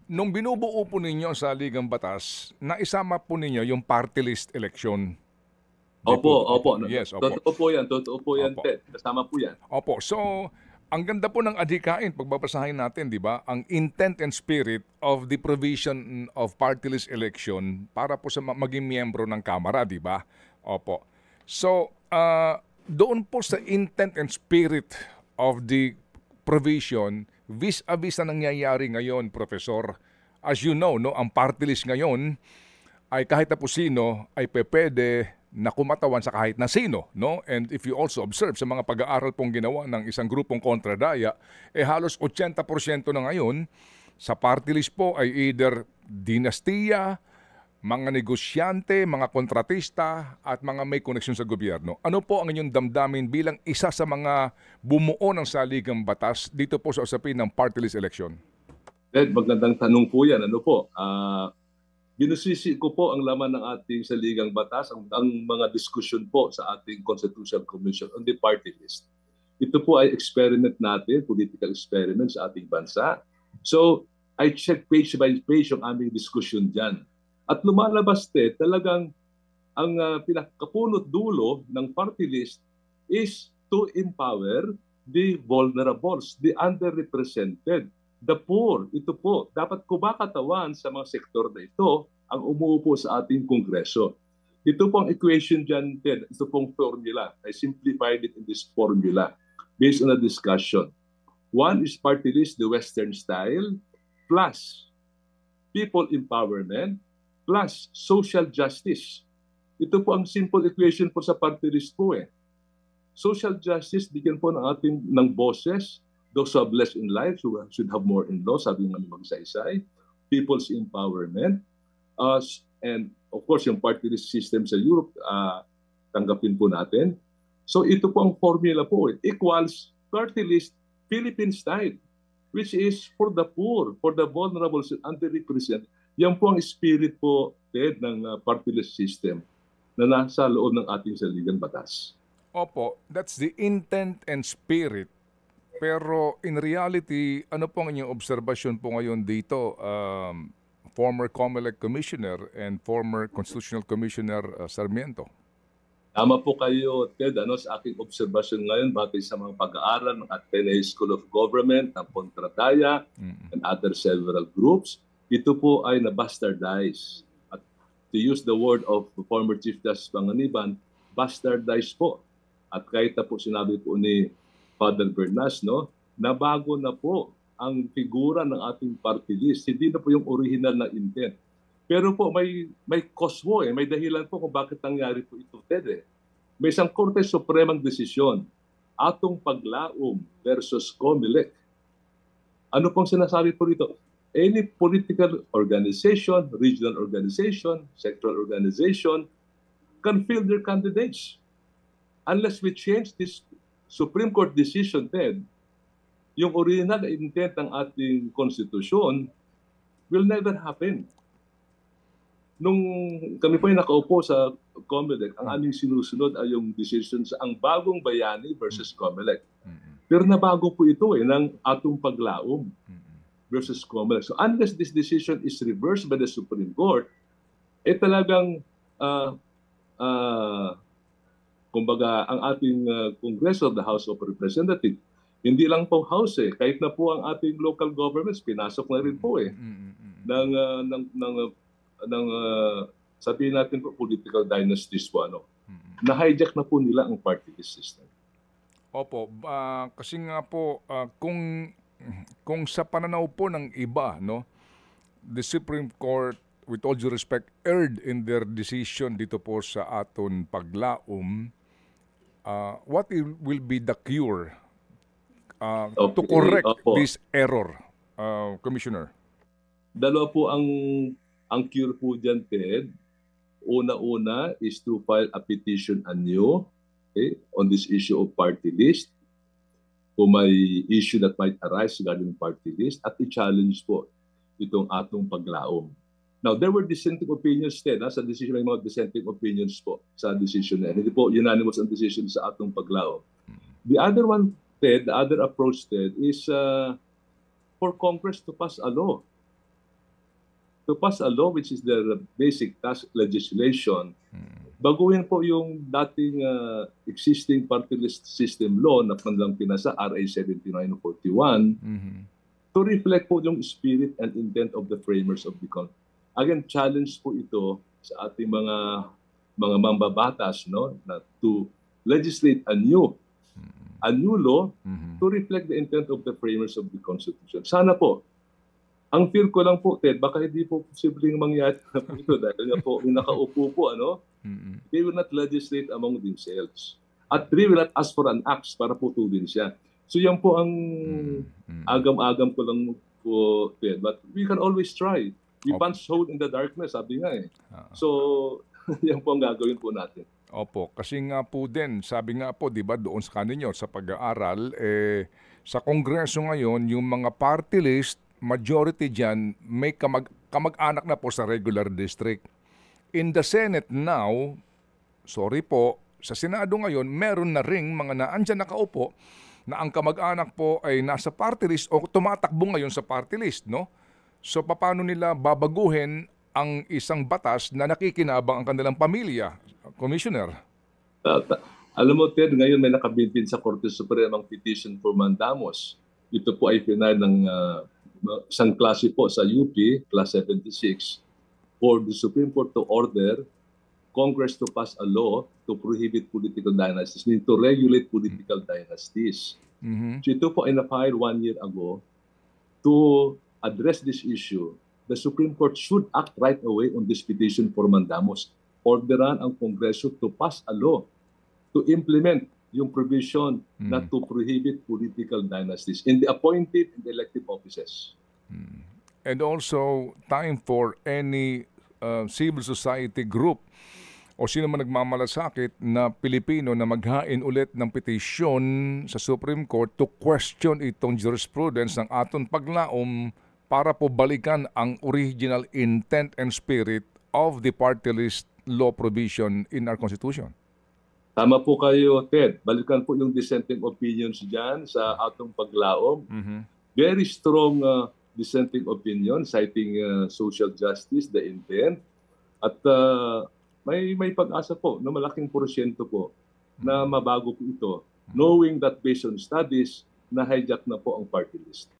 Nung binubuo po ninyo sa Ligang Batas, naisama po ninyo yung party list election. Di Opo, po ba? opo. Opo, yes, opo. Totoo po yan. Totoo po yan, Opo. Ted. Kasama po yan. Opo. So, ang ganda po ng adhikain, pagbabasahin natin, di ba? Ang intent and spirit of the provision of party list election para po sa maging miyembro ng Kamara, di ba? Opo. So, doon po sa intent and spirit of the provision, vis-a-vis na nangyayari ngayon, Professor, as you know, no, ang party list ngayon ay kahit na po sino ay pwede na kumatawan sa kahit na sino, no? And if you also observe sa mga pag-aaral pong ginawa ng isang grupong kontradaya, halos 80% na ngayon sa party list po ay either dinastiya, mga negosyante, mga kontratista, at mga may koneksyon sa gobyerno. Ano po ang inyong damdamin bilang isa sa mga bumuo ng saligang batas dito po sa usapin ng party list election? Ted, magandang tanong po yan. Ano po? Binusisi ko po ang laman ng ating saligang batas, ang mga diskusyon po sa ating Constitutional Commission on the party list. Ito po ay experiment natin, political experiment sa ating bansa. So, I check page by page yung aming diskusyon dyan. At lumalabas, talagang ang pinakapunot dulo ng party list is to empower the vulnerables, the underrepresented, the poor. Ito po, dapat kumakatawan sa mga sektor na ito ang umuupo sa ating kongreso. Ito pong equation dyan, Ted, ito pong formula. I simplified it in this formula based on a discussion. One is party list, the Western style, plus people empowerment, plus social justice. Ito po ang simple equation po sa party list po eh. Social justice, bigyan po ng boses, those who have less in life should have more in law, sabi nga ni Magsaysay. People's empowerment. And of course, yung party list system sa Europe, tanggapin po natin. So ito po ang formula po. Equals party list Philippine style, which is for the poor, for the vulnerable, underrepresented. Yan po ang spirit po, Ted, ng party list system na nasa loob ng ating saligang batas. Opo, that's the intent and spirit. Pero in reality, ano po ang inyong obserbasyon po ngayon dito, former COMELEC Commissioner and former Constitutional Commissioner Sarmiento? Tama po kayo, Ted, sa aking obserbasyon ngayon batay sa mga pag-aaral ng Ateneo School of Government, ng Kontradaya, and other several groups. Ito po ay na-bastardize. At to use the word of former Chief Justice Panganiban, bastardize po. At kahit na po sinabi po ni Father Bernas, no, nabago na po ang figura ng ating party list. Hindi na po yung original na intent. Pero po may cause po may dahilan po kung bakit nangyari po ito, Ted. May isang Korte Supremang desisyon, atong paglaom versus COMELEC. Ano pong sinasabi po rito? Any political organization, regional organization, sectoral organization can field their candidates. Unless we change this Supreme Court decision, Ted, yung original na intent ng ating konstitusyon will never happen. Nung kami po yung nakaupo sa COMELEC, ang aming sinusunod ay yung decision sa ang bagong bayani versus COMELEC. Pero nabago po ito ng atong paglaom versus COMELEC. So unless this decision is reversed by the Supreme Court, talagang kumbaga ang ating Kongreso, the House of Representatives, hindi lang po House kahit na po ang ating local governments, pinasok na rin po ng sabihin natin po political dynasties po na-hijack na po nila ang party list system. Opo, kasi nga po kung sa pananaw po ng iba, no, the Supreme Court, with all due respect, erred in their decision dito po sa aton paglaom, what will be the cure to correct this error, Commissioner? Dalawa po ang cure po dyan, Ted. Una-una is to file a petition anew on this issue of party list. Kung may issue that might arise regarding party list at i-challenge po itong atong paglaom. Now, there were dissenting opinions, Ted, sa decision ng mga dissenting opinions po sa decision na. Hindi po unanimous ang decision sa atong paglaom. The other one, Ted, the other approach, Ted, is for Congress to pass a law to pass a law which is the basic task legislation, baguhin po yung dating existing party list system law na panlang pinasa RA 7941 to reflect po yung spirit and intent of the framers of the country. Again, challenge po ito sa ating mga mambabatas, no, na to legislate a new law to reflect the intent of the framers of the Constitution. Sana po, ang feel ko lang po, Ted, baka hindi po posibleng mangyari na po ito dahil nga po yung nakaupo po, they will not legislate among themselves. At they will not ask for an axe para putulin siya. So yan po ang agam-agam ko lang po, Ted. But we can always try. We punch hole in the darkness, sabi nga eh. So, yan po ang gagawin po natin. Opo, kasi nga po din, sabi nga po, di ba, doon sa kaninyo, sa pag-aaral, sa Kongreso ngayon, yung mga party list, majority dyan, may kamag-anak na po sa regular district. In the Senate now, sorry po, sa Senado ngayon, meron na ring mga naandyan nakaupo na ang kamag-anak po ay nasa party list o tumatakbo ngayon sa party list, no? So, paano nila babaguhin ang isang batas na nakikinabang ang kanilang pamilya, Commissioner? Alam mo, Ted, ngayon may nakabinbin sa Korte Suprema ang petition for mandamus. Ito po ay pinay ng isang klase po sa UP, Class 76, for the Supreme Court to order Congress to pass a law to prohibit political dynasties, meaning to regulate political dynasties. So ito po ay na-file 1 year ago. To address this issue, the Supreme Court should act right away on this petition for mandamus. Orderan ang Kongreso to pass a law to implement yung provision na to prohibit political dynasties in the appointed and elected offices. And also, time for any civil society group o sino man nagmamalasakit na Pilipino na maghain ulit ng petisyon sa Supreme Court to question itong jurisprudence ng aton paglaom para po balikan ang original intent and spirit of the party list law provision in our Constitution. Tama po kayo, Ted. Balikan po yung dissenting opinions dyan sa atong paglaom. Very strong dissenting opinion citing social justice, the intent. At may pag-asa po na malaking porsyento po na mabago po ito, knowing that based on studies, na-hijack na po ang party list.